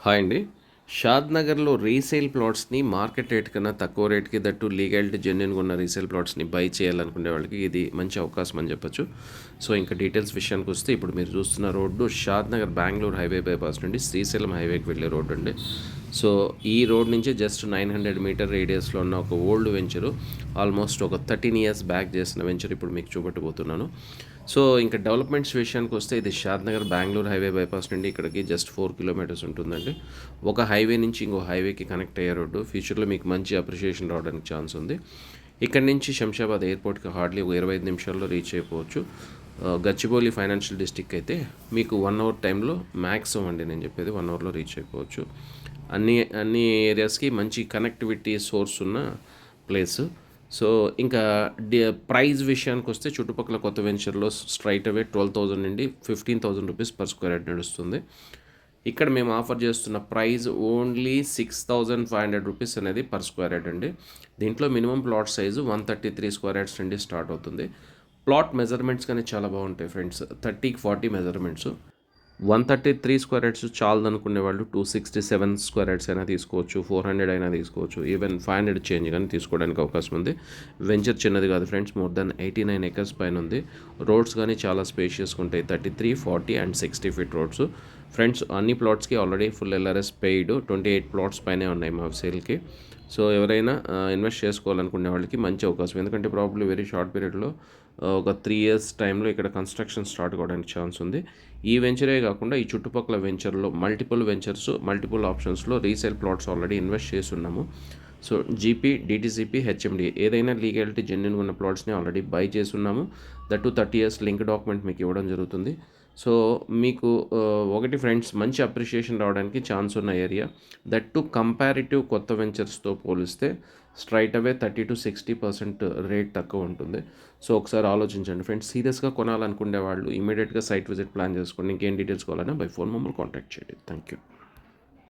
Hi అండి. షాద్‌నగర్‌లో resale ప్లాట్స్‌ని market rate కన్నా తక్కువ రేట్‌కి దట్టు లీగాలిటీ జెన్యూన్‌గా ఉన్న రీసేల్ ప్లాట్స్‌ని బై చేయాలనుకునే వాళ్ళకి ఇది మంచి అవకాశం అని చెప్పొచ్చు. సో, ఇంకా డీటెయిల్స్ విషయానికొస్తే ఇప్పుడు మీరు చూస్తున్న road Shadnagar Bengaluru highway bypass నుండి శ్రీశైలం హైవేకి వెళ్ళే రోడ్ అండి. సో, ఈ రోడ్ నుంచి జస్ట్ 900 మీటర్ రేడియస్‌లో ఉన్న ఒక ఓల్డ్ వెంచరు. ఆల్మోస్ట్ ఒక 13 ఇయర్స్ బ్యాక్ చేసిన వెంచర్ ఇప్పుడు మీకు చూపెట్టబోతున్నాను. సో, ఇంకా డెవలప్‌మెంట్స్ విషయానికొస్తే ఇది షాద్‌నగర్ బెంగుళూరు హైవే బైపాస్ నుండి ఇక్కడికి జస్ట్ 4 కిలోమీటర్స్ ఉంటుందండి. ఒక హైవే నుంచి ఇంకో హైవేకి కనెక్ట్ అయ్యే రోడ్డు. ఫ్యూచర్‌లో మీకు మంచి అప్రిషియేషన్ రావడానికి ఛాన్స్ ఉంది. ఇక్కడి నుంచి శంషాబాద్ ఎయిర్‌పోర్ట్‌కి హార్డ్లీ ఒక 25 నిమిషాల్లో రీచ్ అయిపోవచ్చు. గచ్చిబౌలి ఫైనాన్షియల్ డిస్ట్రిక్ట్ అయితే మీకు 1 అవర్ టైంలో మ్యాక్సిమం అండి నేను చెప్పేది 1 అవర్‌లో రీచ్ అయిపోవచ్చు. అన్ని అన్ని ఏరియాస్‌కి మంచి కనెక్టివిటీ సోర్స్ ఉన్న ప్లేసు. సో, ఇంకా డి ప్రైస్ విషయానికొస్తే చుట్టుపక్కల కొత్త వెంచర్‌లో స్ట్రెయిట్ అవే 12,000 నుండి 15,000 రూపీస్ పర్ స్క్వేర్ యార్డ్ నడుస్తుంది. ఇక్కడ మేము ఆఫర్ చేస్తున్న ప్రైస్ ఓన్లీ 6,500 రూపీస్ అనేది పర్ స్క్వేర్ యార్డ్ అండి. దీంట్లో minimum plot size 133 square yards నుండి స్టార్ట్ అవుతుంది. ప్లాట్ మెజర్మెంట్స్ కానీ చాలా బాగుంటాయి ఫ్రెండ్స్. 30కి 40 మెజర్మెంట్స్. 133 స్క్వేర్ యార్డ్స్ చాలదనుకునే వాళ్ళు 267 స్క్వేర్ యార్డ్స్ అయినా తీసుకోవచ్చు, 400 అయినా తీసుకోవచ్చు, ఈవెన్ 500 చేంజ్ కానీ తీసుకోవడానికి అవకాశం ఉంది. వెంచర్ చిన్నది కాదు ఫ్రెండ్స్, మోర్ దెన్ 89 ఎకర్స్ పైన ఉంది. రోడ్స్ కానీ చాలా స్పేషియస్గా ఉంటాయి, 33, 40 అండ్ 60 ఫీట్ రోడ్స్. ఫ్రెండ్స్ అన్ని ప్లాట్స్కి already full LRS paid, 28 plots పైనే ఉన్నాయి మా సేల్కి. సో ఎవరైనా ఇన్వెస్ట్ చేసుకోవాలనుకునే వాళ్ళకి మంచి అవకాశం, ఎందుకంటే ప్రాబ్లీ వెరీ షార్ట్ పీరియడ్లో ఒక 3 ఇయర్స్ టైంలో ఇక్కడ కన్స్ట్రక్షన్ స్టార్ట్ కావడానికి ఛాన్స్ ఉంది. ఈ వెంచరే కాకుండా ఈ చుట్టుపక్కల వెంచర్లో మల్టిపుల్ వెంచర్స్, మల్టిపుల్ ఆప్షన్స్లో రీసేల్ ప్లాట్స్ ఆల్రెడీ ఇన్వెస్ట్ చేసి ఉన్నాము. సో జీపీ, డిటీసీపీ, హెచ్ఎండి ఏదైనా లీగాలిటీ జెన్యూన్గా ఉన్న ప్లాట్స్ని ఆల్రెడీ బై చేసి ఉన్నాము. దట్ 30 ఇయర్స్ లింక్ డాక్యుమెంట్ మీకు ఇవ్వడం జరుగుతుంది. సో మీకు ఒకటి ఫ్రెండ్స్, మంచి అప్రిషియేషన్ రావడానికి ఛాన్స్ ఉన్న ఏరియా. దట్ టు కంపారిటివ్ కొత్త వెంచర్స్తో పోలిస్తే స్ట్రైట్ అవే 30-60% రేట్ తక్కువ ఉంటుంది. సో ఒకసారి ఆలోచించండి ఫ్రెండ్స్. సీరియస్గా కొనాలనుకునే వాళ్ళు ఇమీడియట్గా సైట్ విజిట్ ప్లాన్ చేసుకోండి. ఇంకేం డీటెయిల్స్ కావాలన్నా బై ఫోన్ మమ్మల్ని కాంటాక్ట్ చేయండి. Thank you.